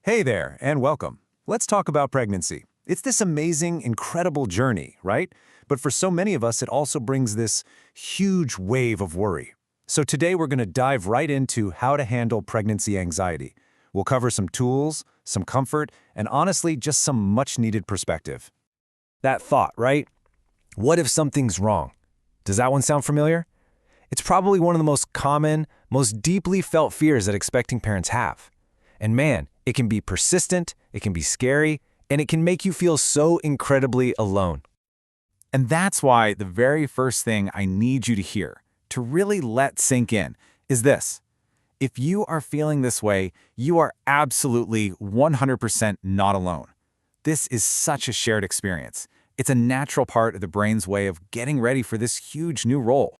Hey there, and welcome. Let's talk about pregnancy. It's this amazing, incredible journey, right? But for so many of us, it also brings this huge wave of worry. So today we're going to dive right into how to handle pregnancy anxiety. We'll cover some tools, some comfort, and honestly, just some much-needed perspective. That thought, right? What if something's wrong? Does that one sound familiar? It's probably one of the most common, most deeply felt fears that expecting parents have. And man, it can be persistent, it can be scary, and it can make you feel so incredibly alone. And that's why the very first thing I need you to hear, to really let sink in, is this. If you are feeling this way, you are absolutely 100% not alone. This is such a shared experience. It's a natural part of the brain's way of getting ready for this huge new role.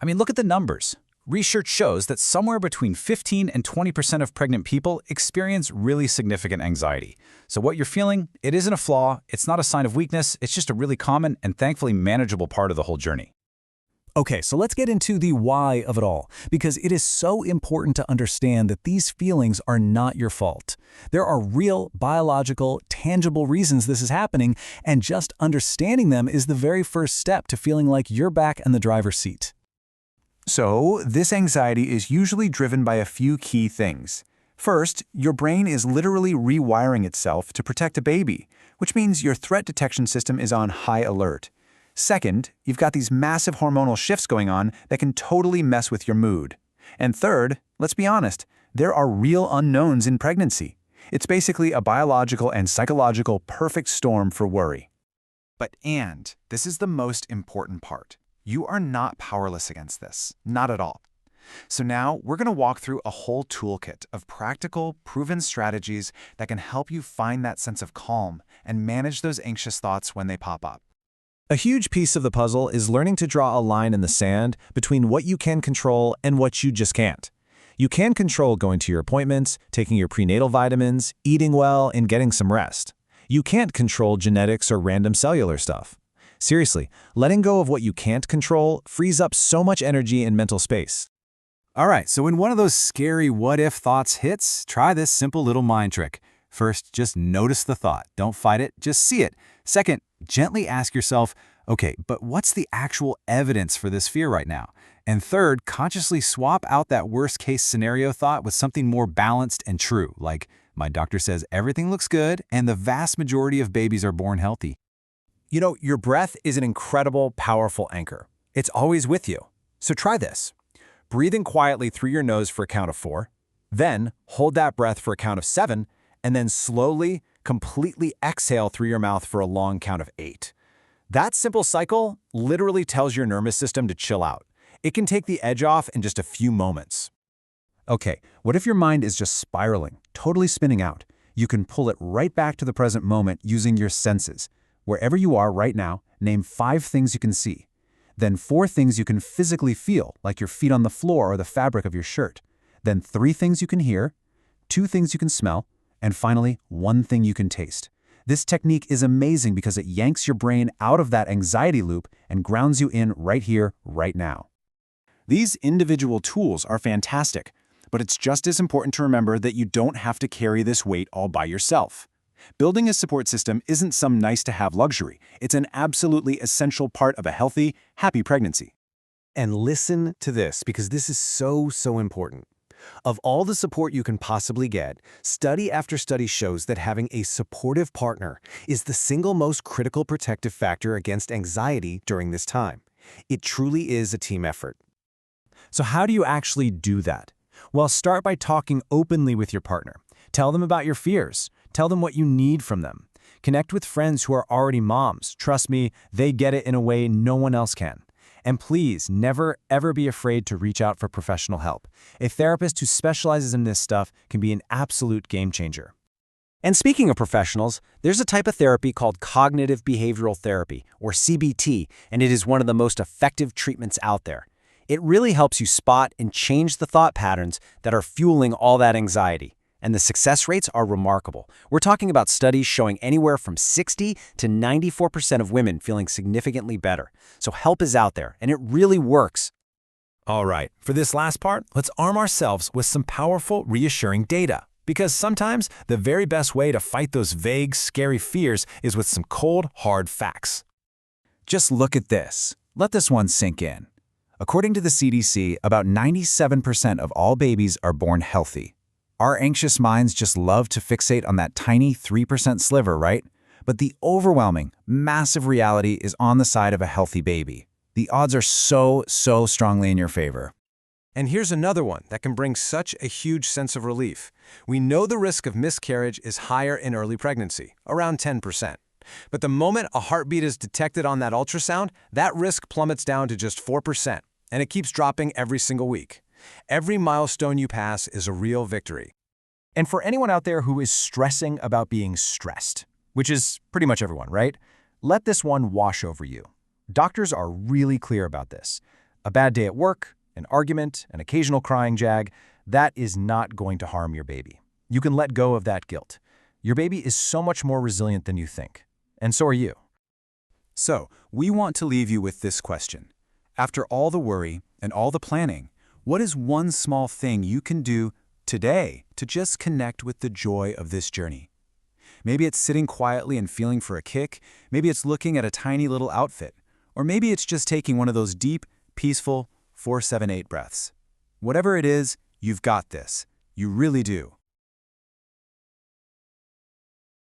I mean, look at the numbers. Research shows that somewhere between 15 and 20% of pregnant people experience really significant anxiety. So what you're feeling, it isn't a flaw, it's not a sign of weakness, it's just a really common and thankfully manageable part of the whole journey. Okay, so let's get into the why of it all, because it is so important to understand that these feelings are not your fault. There are real, biological, tangible reasons this is happening, and just understanding them is the very first step to feeling like you're back in the driver's seat. So, this anxiety is usually driven by a few key things. First, your brain is literally rewiring itself to protect a baby, which means your threat detection system is on high alert. Second, you've got these massive hormonal shifts going on that can totally mess with your mood. And third, let's be honest, there are real unknowns in pregnancy. It's basically a biological and psychological perfect storm for worry. But this is the most important part. You are not powerless against this, not at all. So now we're going to walk through a whole toolkit of practical, proven strategies that can help you find that sense of calm and manage those anxious thoughts when they pop up. A huge piece of the puzzle is learning to draw a line in the sand between what you can control and what you just can't. You can control going to your appointments, taking your prenatal vitamins, eating well, and getting some rest. You can't control genetics or random cellular stuff. Seriously, letting go of what you can't control frees up so much energy and mental space. All right, so when one of those scary what-if thoughts hits, try this simple little mind trick. First, just notice the thought. Don't fight it, just see it. Second, gently ask yourself, okay, but what's the actual evidence for this fear right now? And third, consciously swap out that worst-case scenario thought with something more balanced and true, like, my doctor says everything looks good and the vast majority of babies are born healthy. You know, your breath is an incredible, powerful anchor. It's always with you. So try this. Breathe in quietly through your nose for a count of 4, then hold that breath for a count of 7, and then slowly, completely exhale through your mouth for a long count of 8. That simple cycle literally tells your nervous system to chill out. It can take the edge off in just a few moments. Okay, what if your mind is just spiraling, totally spinning out? You can pull it right back to the present moment using your senses. Wherever you are right now, name 5 things you can see. Then 4 things you can physically feel, like your feet on the floor or the fabric of your shirt. Then 3 things you can hear, 2 things you can smell, and finally, 1 thing you can taste. This technique is amazing because it yanks your brain out of that anxiety loop and grounds you in right here, right now. These individual tools are fantastic, but it's just as important to remember that you don't have to carry this weight all by yourself. Building a support system isn't some nice-to-have luxury. It's an absolutely essential part of a healthy, happy pregnancy. And listen to this, because this is so important. Of all the support you can possibly get, study after study shows that having a supportive partner is the single most critical protective factor against anxiety during this time. It truly is a team effort. So how do you actually do that? Well, start by talking openly with your partner. Tell them about your fears. Tell them what you need from them. Connect with friends who are already moms. Trust me, they get it in a way no one else can. And please, never, ever be afraid to reach out for professional help. A therapist who specializes in this stuff can be an absolute game changer. And speaking of professionals, there's a type of therapy called cognitive behavioral therapy, or CBT, and it is one of the most effective treatments out there. It really helps you spot and change the thought patterns that are fueling all that anxiety. And the success rates are remarkable. We're talking about studies showing anywhere from 60 to 94% of women feeling significantly better. So help is out there, and it really works. All right, for this last part, let's arm ourselves with some powerful, reassuring data. Because sometimes the very best way to fight those vague, scary fears is with some cold, hard facts. Just look at this. Let this one sink in. According to the CDC, about 97% of all babies are born healthy. Our anxious minds just love to fixate on that tiny 3% sliver, right? But the overwhelming, massive reality is on the side of a healthy baby. The odds are so strongly in your favor. And here's another one that can bring such a huge sense of relief. We know the risk of miscarriage is higher in early pregnancy, around 10%. But the moment a heartbeat is detected on that ultrasound, that risk plummets down to just 4%, and it keeps dropping every single week. Every milestone you pass is a real victory. And for anyone out there who is stressing about being stressed, which is pretty much everyone, right? Let this one wash over you. Doctors are really clear about this. A bad day at work, an argument, an occasional crying jag, that is not going to harm your baby. You can let go of that guilt. Your baby is so much more resilient than you think. And so are you. So, we want to leave you with this question. After all the worry and all the planning, what is one small thing you can do today to just connect with the joy of this journey? Maybe it's sitting quietly and feeling for a kick. Maybe it's looking at a tiny little outfit. Or maybe it's just taking one of those deep, peaceful 4-7-8 breaths. Whatever it is, you've got this. You really do.